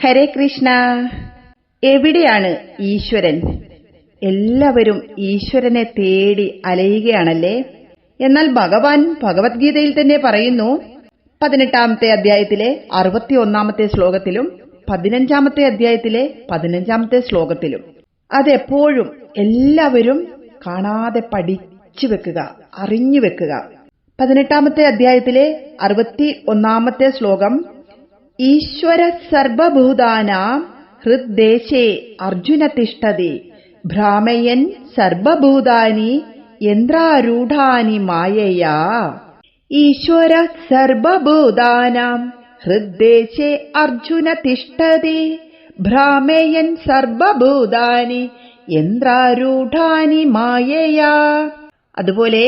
ഹരേ കൃഷ്ണ. എവിടെയാണ് ഈശ്വരൻ? എല്ലാവരും ഈശ്വരനെ തേടി അലയുകയാണല്ലേ. എന്നാൽ ഭഗവാൻ ഭഗവത്ഗീതയിൽ തന്നെ പറയുന്നു, 18-ാമത്തെ അധ്യായത്തിലെ 61-ാമത്തെ ശ്ലോകത്തിലും 15-ാമത്തെ അധ്യായത്തിലെ 15-ാമത്തെ ശ്ലോകത്തിലും അതെപ്പോഴും എല്ലാവരും കാണാതെ പഠിച്ചു വെക്കുക, അറിഞ്ഞു വെക്കുക. 18-ാമത്തെ അധ്യായത്തിലെ 61-ാമത്തെ ശ്ലോകം, ഈശ്വര സർവഭൂതാനാം ഹൃദ്ദേശേ അർജുന തിഷ്ഠതി ഭ്രാമയൻ സർവഭൂതാനി യന്ത്രാരൂഢാനി മായയാ. ഈശ്വര സർവഭൂതാനാം ഹൃദ്ദേശേ അർജുന തിഷ്ഠതി ഭ്രാമയൻ സർവഭൂതാനി യന്ത്രാരൂഢാനി മായയാ. അതുപോലെ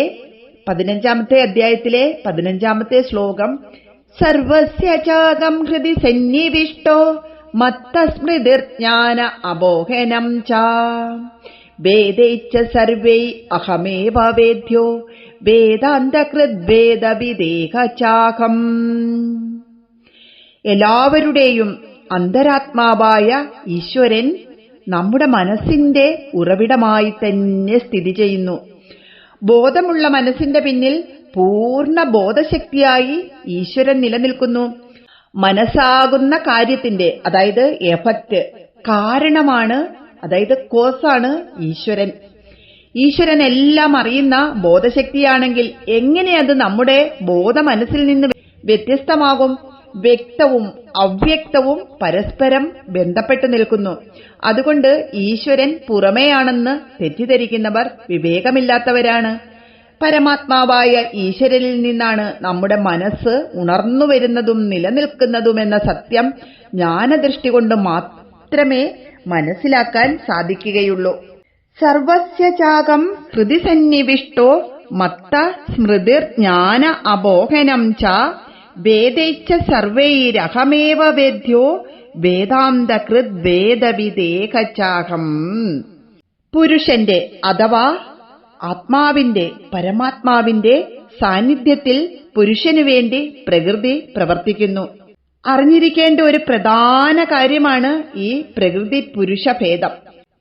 15-ാമത്തെ അധ്യായത്തിലെ 15-ാമത്തെ ശ്ലോകം, സർവസ്യ ചാകം ഹൃദി സന്നിവിഷ്ടോ മത്തസ്മൃതിർജ്ഞാന അബോഹനം ച വേദൈച്ച സർവൈ അഹമേവ വേദ്യോ വേദാന്തകൃദ്വേദവിദേഹ ചാഹം. എല്ലാവരുടെയും അന്തരാത്മാവായ ഈശ്വരൻ നമ്മുടെ മനസ്സിന്റെ ഉറവിടമായി തന്നെ സ്ഥിതി ചെയ്യുന്നു. ബോധമുള്ള മനസ്സിന്റെ പിന്നിൽ പൂർണ്ണ ബോധശക്തിയായി ഈശ്വരൻ നിലനിൽക്കുന്നു. മനസ്സാകുന്ന കാര്യത്തിന്റെ, അതായത് എഫക്റ്റ്, കാരണമാണ്, അതായത് കോസാണ് ഈശ്വരൻ. ഈശ്വരൻ എല്ലാം അറിയുന്ന ബോധശക്തിയാണെങ്കിൽ എങ്ങനെ അത് നമ്മുടെ ബോധ മനസ്സിൽ നിന്ന് വ്യത്യസ്തമാകും? വ്യക്തവും അവ്യക്തവും പരസ്പരം ബന്ധപ്പെട്ടു നിൽക്കുന്നു. അതുകൊണ്ട് ഈശ്വരൻ പുറമേയാണെന്ന് തെറ്റിദ്ധരിക്കുന്നവർ വിവേകമില്ലാത്തവരാണ്. പരമാത്മാവായ ഈശ്വരനിൽ നിന്നാണ് നമ്മുടെ മനസ്സ് ഉണർന്നു വരുന്നതും നിലനിൽക്കുന്നതുമെന്ന സത്യം ജ്ഞാനദൃഷ്ടി കൊണ്ട് മാത്രമേ മനസ്സിലാക്കാൻ സാധിക്കുകയുള്ളൂ. സർവസ്യ ചാകം ഹൃദി സന്നിവിഷ്ടോ മത്ത സ്മൃതിർ ജ്ഞാന അബോഹനം ച വേദൈച്ച സർവൈരഹമേവ വേദ്യോ വേദാന്തകൃത് വേദവിദേഹ ചാഹം. പുരുഷന്റെ അഥവാ ആത്മാവിന്റെ, പരമാത്മാവിന്റെ സാന്നിധ്യത്തിൽ പുരുഷനു വേണ്ടി പ്രകൃതി പ്രവർത്തിക്കുന്നു. അറിഞ്ഞിരിക്കേണ്ട ഒരു പ്രധാന കാര്യമാണ് ഈ പ്രകൃതി പുരുഷ ഭേദം.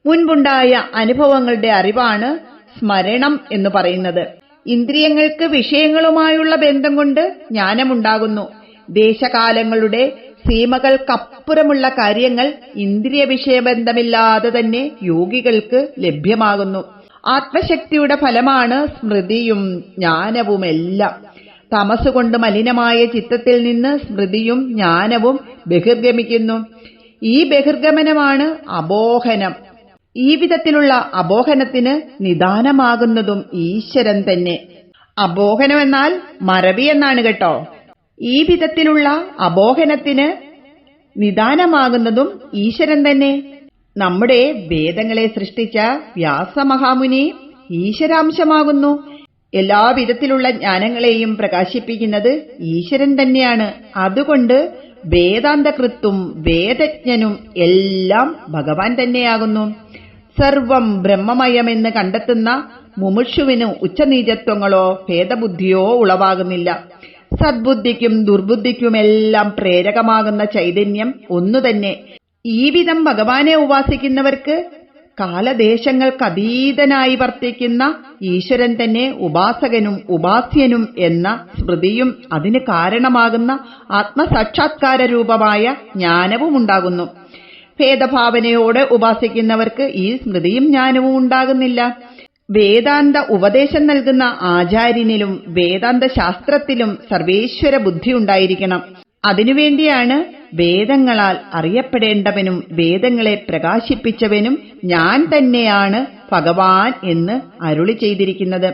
മുൻപുണ്ടായ അനുഭവങ്ങളുടെ അറിവാണ് സ്മരണം എന്ന് പറയുന്നത്. ഇന്ദ്രിയങ്ങൾക്ക് വിഷയങ്ങളുമായുള്ള ബന്ധം കൊണ്ട് ജ്ഞാനമുണ്ടാകുന്നു. ദേശകാലങ്ങളുടെ സീമകൾക്കപ്പുറമുള്ള കാര്യങ്ങൾ ഇന്ദ്രിയ വിഷയബന്ധമില്ലാതെ തന്നെ യോഗികൾക്ക് ലഭ്യമാകുന്നു. ആത്മശക്തിയുടെ ഫലമാണ് സ്മൃതിയും ജ്ഞാനവുമെല്ലാം. തമസുകൊണ്ട് മലിനമായ ചിത്തത്തിൽ നിന്ന് സ്മൃതിയും ജ്ഞാനവും ബഹിർഗമിക്കുന്നു. ഈ ബഹിർഗമനമാണ് അബോഹനം. ഈ വിധത്തിലുള്ള അബോഹനത്തിന് നിദാനമാകുന്നതും ഈശ്വരൻ തന്നെ. അബോഹനമെന്നാൽ മറവി എന്നാണ് കേട്ടോ. ഈ വിധത്തിലുള്ള അബോഹനത്തിന് നിദാനമാകുന്നതും ഈശ്വരൻ തന്നെ. നമ്മുടെ വേദങ്ങളെ സൃഷ്ടിച്ച വ്യാസമഹാമുനി ഈശ്വരാംശമാകുന്നു. എല്ലാവിധത്തിലുള്ള ജ്ഞാനങ്ങളെയും പ്രകാശിപ്പിക്കുന്നത് ഈശ്വരൻ തന്നെയാണ്. അതുകൊണ്ട് വേദാന്തകൃത്തും വേദജ്ഞനും എല്ലാം ഭഗവാൻ തന്നെയാകുന്നു. സർവം ബ്രഹ്മമയമെന്ന് കണ്ടെത്തുന്ന മുമുക്ഷുവിന് ഉച്ചനീചത്വങ്ങളോ ഭേദബുദ്ധിയോ ഉളവാകുന്നില്ല. സദ്ബുദ്ധിക്കും ദുർബുദ്ധിക്കുമെല്ലാം പ്രേരകമാകുന്ന ചൈതന്യം ഒന്നുതന്നെ. ഈ വിധം ഭഗവാനെ ഉപാസിക്കുന്നവർക്ക് കാലദേശങ്ങൾക്കതീതനായി വർത്തിക്കുന്ന ഈശ്വരൻ തന്നെ ഉപാസകനും ഉപാസ്യനും എന്ന സ്മൃതിയും അതിന് കാരണമാകുന്ന ആത്മസാക്ഷാത്കാര രൂപമായ ജ്ഞാനവും ഉണ്ടാകുന്നു. ഭേദഭാവനയോടെ ഉപാസിക്കുന്നവർക്ക് ഈ സ്മൃതിയും ജ്ഞാനവും ഉണ്ടാകുന്നില്ല. വേദാന്ത ഉപദേശം നൽകുന്ന ആചാര്യനിലും വേദാന്ത ശാസ്ത്രത്തിലും സർവേശ്വര ബുദ്ധി ഉണ്ടായിരിക്കണം. അതിനുവേണ്ടിയാണ് വേദങ്ങളാൽ അറിയപ്പെടേണ്ടവനും വേദങ്ങളെ പ്രകാശിപ്പിച്ചവനും ഞാൻ തന്നെയാണ് ഭഗവാൻ എന്ന് അരുളി ചെയ്തിരിക്കുന്നത്.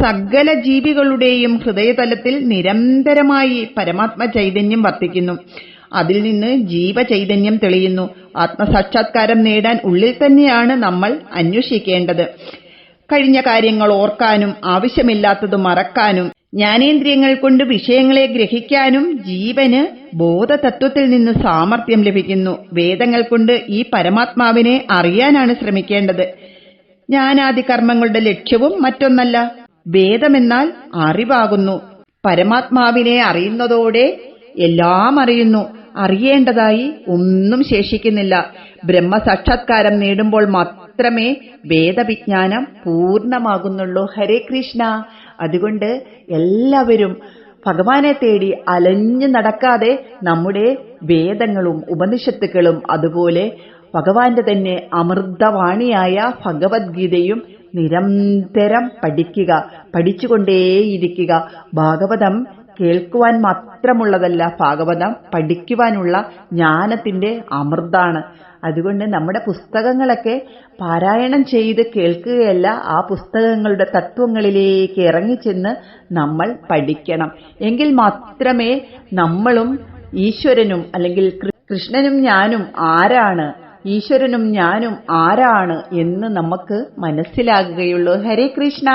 സകല ജീവികളുടെയും ഹൃദയതലത്തിൽ നിരന്തരമായി പരമാത്മ ചൈതന്യം വർത്തിക്കുന്നു. അതിൽ നിന്ന് ജീവചൈതന്യം തെളിയുന്നു. ആത്മസാക്ഷാത്കാരം നേടാൻ ഉള്ളിൽ തന്നെയാണ് നമ്മൾ അന്വേഷിക്കേണ്ടത്. കഴിഞ്ഞ കാര്യങ്ങൾ ഓർക്കാനും ആവശ്യമില്ലാത്തത് മറക്കാനും ജ്ഞാനേന്ദ്രിയങ്ങൾ കൊണ്ട് വിഷയങ്ങളെ ഗ്രഹിക്കാനും ജീവന് ബോധതത്വത്തിൽ നിന്ന് സാമർഥ്യം ലഭിക്കുന്നു. വേദങ്ങൾ കൊണ്ട് ഈ പരമാത്മാവിനെ അറിയാനാണ് ശ്രമിക്കേണ്ടത്. ജ്ഞാനാദി കർമ്മങ്ങളുടെ ലക്ഷ്യവും മറ്റൊന്നല്ല. വേദമെന്നാൽ അറിവാകുന്നു. പരമാത്മാവിനെ അറിയുന്നതോടെ എല്ലാം അറിയുന്നു. അറിയേണ്ടതായി ഒന്നും ശേഷിക്കുന്നില്ല. ബ്രഹ്മസാക്ഷാത്കാരം നേടുമ്പോൾ മാത്രമേ വേദവിജ്ഞാനം പൂർണ്ണമാകുന്നുള്ളൂ. ഹരേ കൃഷ്ണ. അതുകൊണ്ട് എല്ലാവരും ഭഗവാനെ തേടി അലഞ്ഞു നടക്കാതെ നമ്മുടെ വേദങ്ങളും ഉപനിഷത്തുക്കളും അതുപോലെ ഭഗവാന്റെ തന്നെ അമൃതവാണിയായ ഭഗവത്ഗീതയും നിരന്തരം പഠിക്കുക, പഠിച്ചുകൊണ്ടേയിരിക്കുക. ഭാഗവതം കേൾക്കുവാൻ മാത്രമുള്ളതല്ല, ഭാഗവതം പഠിക്കുവാനുള്ള ജ്ഞാനത്തിന്റെ അമൃതാണ്. അതുകൊണ്ട് നമ്മുടെ പുസ്തകങ്ങളൊക്കെ പാരായണം ചെയ്ത് കേൾക്കുകയല്ല, ആ പുസ്തകങ്ങളുടെ തത്വങ്ങളിലേക്ക് ഇറങ്ങിച്ചെന്ന് നമ്മൾ പഠിക്കണം. എങ്കിൽ മാത്രമേ നമ്മളും ഈശ്വരനും അല്ലെങ്കിൽ കൃഷ്ണനും ഞാനും ആരാണ്, ഈശ്വരനും ഞാനും ആരാണ് എന്ന് നമുക്ക് മനസ്സിലാകുകയുള്ളൂ. ഹരേ കൃഷ്ണ.